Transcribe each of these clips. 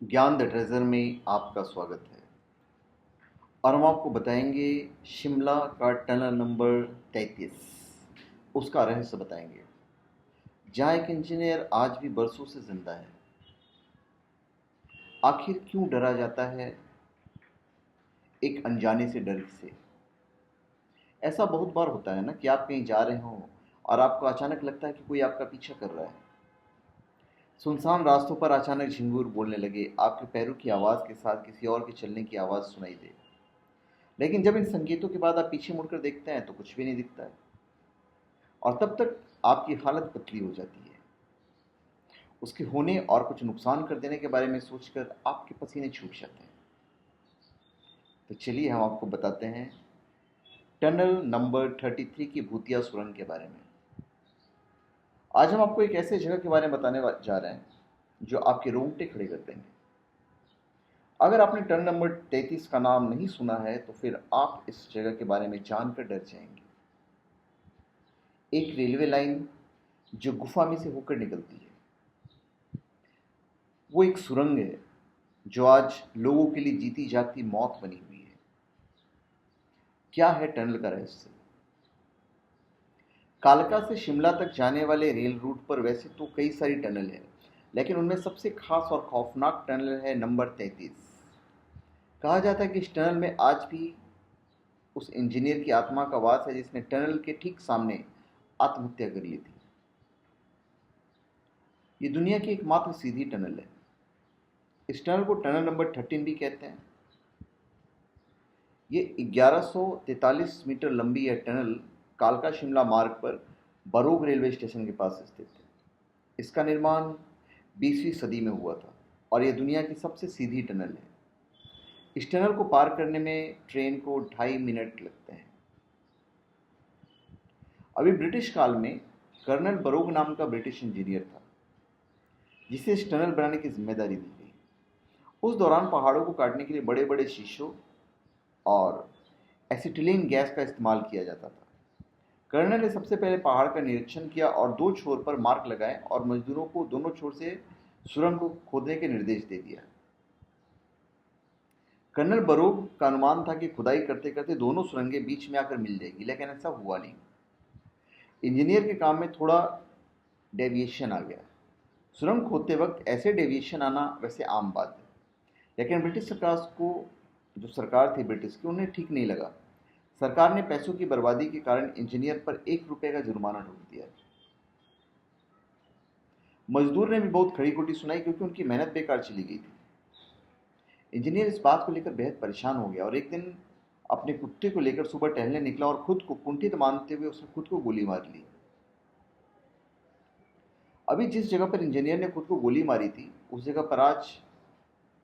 ज्ञान the treasure में आपका स्वागत है। और हम आपको बताएंगे शिमला का टनल नंबर 33, उसका रहस्य बताएंगे, जहाँ एक इंजीनियर आज भी बरसों से जिंदा है। आखिर क्यों डरा जाता है एक अनजाने से डर से? ऐसा बहुत बार होता है ना कि आप कहीं जा रहे हो और आपको अचानक लगता है कि कोई आपका पीछा कर रहा है। सुनसान रास्तों पर अचानक झिंगूर बोलने लगे, आपके पैरों की आवाज़ के साथ किसी और के चलने की आवाज़ सुनाई दे। लेकिन जब इन संकेतों के बाद आप पीछे मुड़कर देखते हैं तो कुछ भी नहीं दिखता है, और तब तक आपकी हालत पतली हो जाती है। उसके होने और कुछ नुकसान कर देने के बारे में सोचकर आपके पसीने छूट जाते हैं। तो चलिए हम आपको बताते हैं टनल नंबर 33 की भूतिया सुरंग के बारे में। आज हम आपको एक ऐसे जगह के बारे में बताने जा रहे हैं जो आपके रोंगटे खड़े कर देंगे। अगर आपने टनल नंबर 33 का नाम नहीं सुना है तो फिर आप इस जगह के बारे में जानकर डर जाएंगे। एक रेलवे लाइन जो गुफा में से होकर निकलती है, वो एक सुरंग है जो आज लोगों के लिए जीती जागती मौत बनी हुई है। क्या है टनल का रहस्य? कालका से शिमला तक जाने वाले रेल रूट पर वैसे तो कई सारी टनल है, लेकिन उनमें सबसे खास और खौफनाक टनल है नंबर 33। कहा जाता है कि इस टनल में आज भी उस इंजीनियर की आत्मा का वास है जिसने टनल के ठीक सामने आत्महत्या कर ली थी। ये दुनिया की एकमात्र सीधी टनल है। इस टनल को टनल नंबर 13 भी कहते हैं। ये 1143 मीटर लंबी यह टनल कालका शिमला मार्ग पर बरोग रेलवे स्टेशन के पास स्थित है। इसका निर्माण 20वीं सदी में हुआ था और यह दुनिया की सबसे सीधी टनल है। इस टनल को पार करने में ट्रेन को 2.5 मिनट लगते हैं। अभी ब्रिटिश काल में कर्नल बरोग नाम का ब्रिटिश इंजीनियर था जिसे इस टनल बनाने की जिम्मेदारी दी गई। उस दौरान पहाड़ों को काटने के लिए बड़े बड़े शीशों और एसिटिलीन गैस का इस्तेमाल किया जाता था। कर्नल ने सबसे पहले पहाड़ का निरीक्षण किया और दो छोर पर मार्क लगाए और मजदूरों को दोनों छोर से सुरंग को खोदने के निर्देश दे दिया। कर्नल बरोग का अनुमान था कि खुदाई करते करते दोनों सुरंगें बीच में आकर मिल जाएगी, लेकिन ऐसा हुआ नहीं। इंजीनियर के काम में थोड़ा डेविएशन आ गया। सुरंग खोदते वक्त ऐसे डेविएशन आना वैसे आम बात है, लेकिन ब्रिटिश सरकार को, जो सरकार थी ब्रिटिश की, उन्हें ठीक नहीं लगा। सरकार ने पैसों की बर्बादी के कारण इंजीनियर पर 1 रुपये का जुर्माना ठोक दिया। मजदूर ने भी बहुत खड़ी खोटी सुनाई क्योंकि उनकी मेहनत बेकार चली गई थी। इंजीनियर इस बात को लेकर बेहद परेशान हो गया और एक दिन अपने कुत्ते को लेकर सुबह टहलने निकला और खुद को कुंठित मानते हुए उसने खुद को गोली मार ली। अभी जिस जगह पर इंजीनियर ने खुद को गोली मारी थी उस जगह पर आज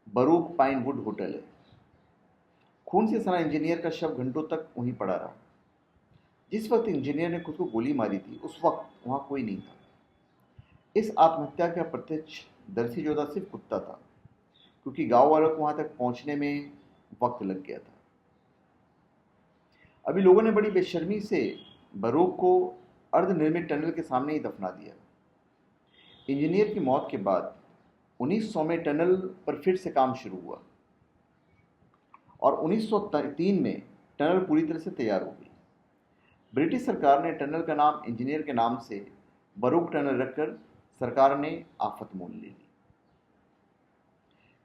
बरूक पाइन वुड होटल है। खून से सना इंजीनियर का शव घंटों तक वहीं पड़ा रहा। जिस वक्त इंजीनियर ने खुद को गोली मारी थी उस वक्त वहां कोई नहीं था। इस आत्महत्या का प्रत्यक्ष दर्शी जो था सिर्फ कुत्ता था, क्योंकि गांव वालों को वहां तक पहुंचने में वक्त लग गया था। अभी लोगों ने बड़ी बेशर्मी से बरूक को अर्धनिर्मित टनल के सामने ही दफना दिया। इंजीनियर की मौत के बाद 1900 में टनल पर फिर से काम शुरू हुआ और 1903 में टनल पूरी तरह से तैयार हो गई। ब्रिटिश सरकार ने टनल का नाम इंजीनियर के नाम से बरूक टनल रखकर सरकार ने आफत मोल ली।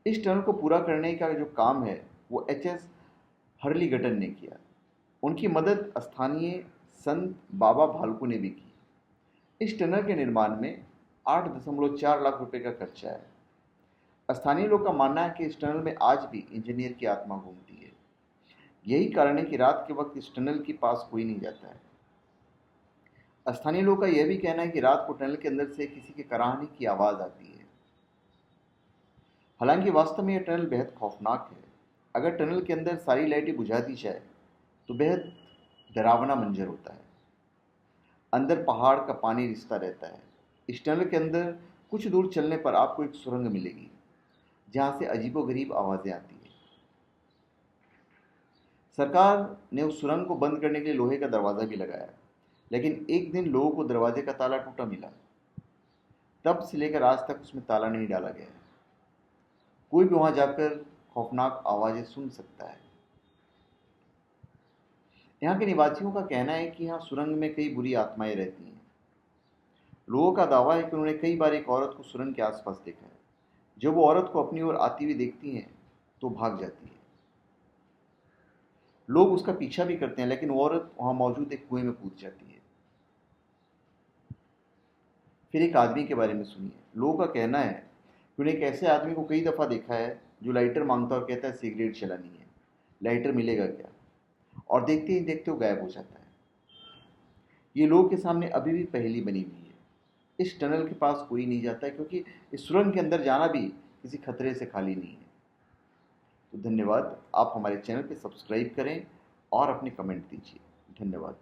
इस टनल को पूरा करने का जो काम है वो एच.एस. हर्लीगटन ने किया। उनकी मदद स्थानीय संत बाबा भालकू ने भी की। इस टनल के निर्माण में 8.4 लाख रुपए का खर्चा है। स्थानीय लोग का मानना है कि इस टनल में आज भी इंजीनियर की आत्मा घूमती है। यही कारण है कि रात के वक्त इस टनल के पास कोई नहीं जाता है। स्थानीय लोग का यह भी कहना है कि रात को टनल के अंदर से किसी के कराहने की आवाज़ आती है। हालांकि वास्तव में यह टनल बेहद खौफनाक है। अगर टनल के अंदर सारी लाइटें बुझा दी जाए तो बेहद डरावना मंजर होता है। अंदर पहाड़ का पानी रिसता रहता है। इस टनल के अंदर कुछ दूर चलने पर आपको एक सुरंग मिलेगी जहां से अजीबोगरीब आवाज़ें आती हैं। सरकार ने उस सुरंग को बंद करने के लिए लोहे का दरवाज़ा भी लगाया, लेकिन एक दिन लोगों को दरवाजे का ताला टूटा मिला। तब से लेकर आज तक उसमें ताला नहीं डाला गया है। कोई भी वहां जाकर खौफनाक आवाज़ें सुन सकता है। यहाँ के निवासियों का कहना है कि यहाँ सुरंग में कई बुरी आत्माएं रहती हैं। लोगों का दावा है कि उन्होंने कई बार एक औरत को सुरंग के आसपास देखा है। जब वो औरत को अपनी ओर आती हुई देखती हैं तो भाग जाती है। लोग उसका पीछा भी करते हैं, लेकिन वो औरत वहां मौजूद एक कुएं में कूद जाती है। फिर एक आदमी के बारे में सुनिए। लोगों का कहना है कि उन्हें एक ऐसे आदमी को कई दफ़ा देखा है जो लाइटर मांगता और कहता है सिगरेट जलानी है, लाइटर मिलेगा क्या, और देखते ही देखते वो गायब हो जाता है। ये लोगों के सामने अभी भी पहेली बनी हुई है। इस टनल के पास कोई नहीं जाता है क्योंकि इस सुरंग के अंदर जाना भी किसी खतरे से खाली नहीं है। तो धन्यवाद। आप हमारे चैनल पे सब्सक्राइब करें और अपने कमेंट दीजिए। धन्यवाद।